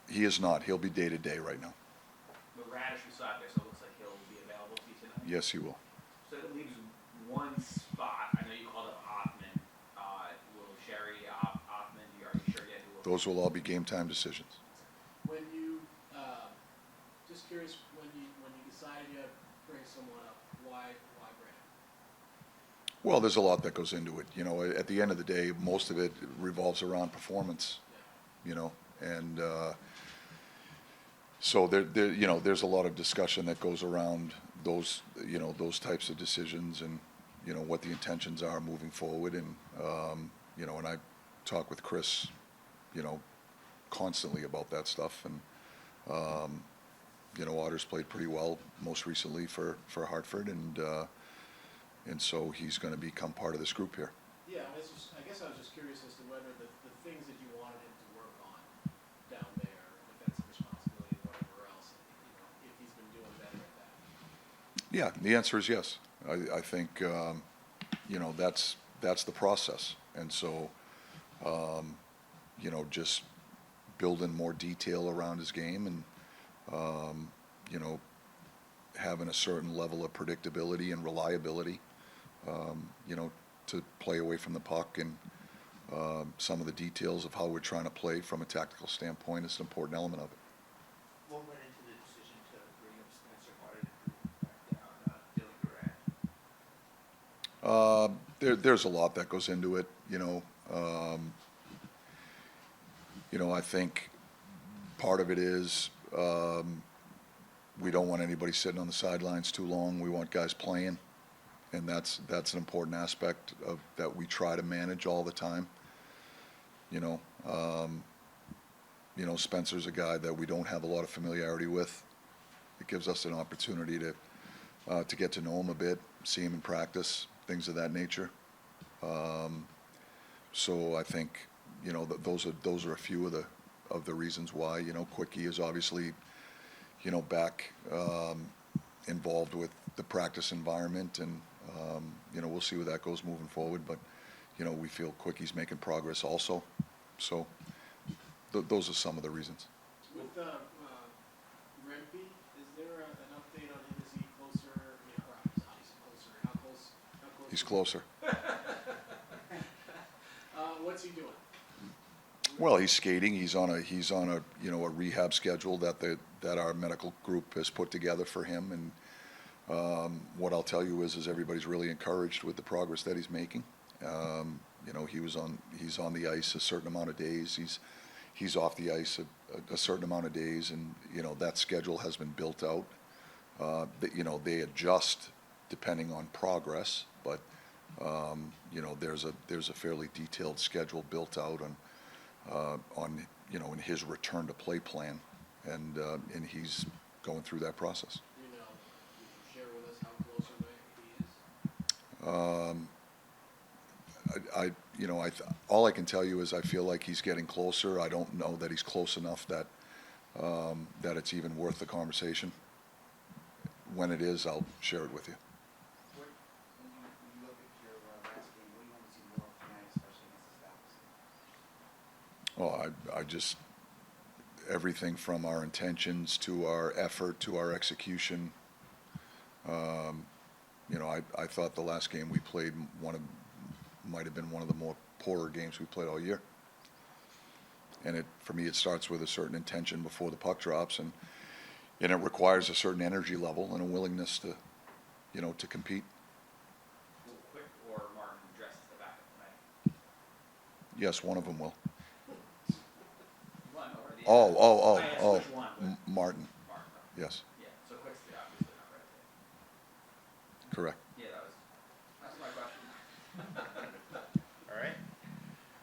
He is not. He'll be day-to-day right now. But Radish was out there, so it looks like he'll be available to you tonight. Yes, he will. So that leaves one spot. I know you called up Othmann. Will Sherry Othmann, are you sure yet? Those will all be game time decisions. When you, just curious, when you decided to bring someone up, why Brennan? Well, there's a lot that goes into it. You know, at the end of the day, most of it revolves around performance. Yeah. You know, and so you know, there's a lot of discussion that goes around those, you know, those types of decisions, and you know what the intentions are moving forward, and you know, and I talk with Chris, you know, constantly about that stuff, and you know, Otter's played pretty well most recently for Hartford, and so he's going to become part of this group here. Yeah, I guess I was just curious as to whether the things that you wanted him to work on down there, defensive responsibility, whatever else, you know, if he's been doing better at that. Yeah, the answer is yes. I think you know, that's the process, and so you know, just building more detail around his game, and you know, having a certain level of predictability and reliability, you know, to play away from the puck, and some of the details of how we're trying to play from a tactical standpoint is an important element of it. What went into the decision to bring up Spencer Carter back down Dylan Durant? There's a lot that goes into it, you know. You know, I think part of it is we don't want anybody sitting on the sidelines too long. We want guys playing, and that's an important aspect of that we try to manage all the time. You know, Spencer's a guy that we don't have a lot of familiarity with. It gives us an opportunity to get to know him a bit, see him in practice, things of that nature. So I think, you know, those are a few of the reasons why. You know, Quickie is obviously, you know, back involved with the practice environment, and you know, we'll see where that goes moving forward. But you know, we feel Quickie's making progress also. So those are some of the reasons. With Rempe, is there an update on him? Is he closer? You know, he's obviously closer. How close? He's closer. What's he doing? Well, he's skating. He's on a you know, a rehab schedule that our medical group has put together for him. And what I'll tell you is everybody's really encouraged with the progress that he's making. You know, he's on the ice a certain amount of days. He's off the ice a certain amount of days, and you know, that schedule has been built out. You know, they adjust depending on progress, but you know, there's a fairly detailed schedule built out on you know, in his return to play plan, and he's going through that process. You know, you can share with us how close away he is. You know, all I can tell you is I feel like he's getting closer. I don't know that he's close enough that it's even worth the conversation. When it is, I'll share it with you. When you look at your last game, what do you want to see more of tonight, especially against the Dallas? Well, I just, everything from our intentions to our effort to our execution. You know, I thought the last game we played might have been one of the more poorer games we played all year. And for me, it starts with a certain intention before the puck drops, and it requires a certain energy level and a willingness to, you know, to compete. Will Quick or Martin dress the backup tonight? Yes, one of them will. One or the Oh, other. oh, oh, I asked oh, which one, but Martin. Martin. Yes, Yeah, so Quick's obviously not right there. correct.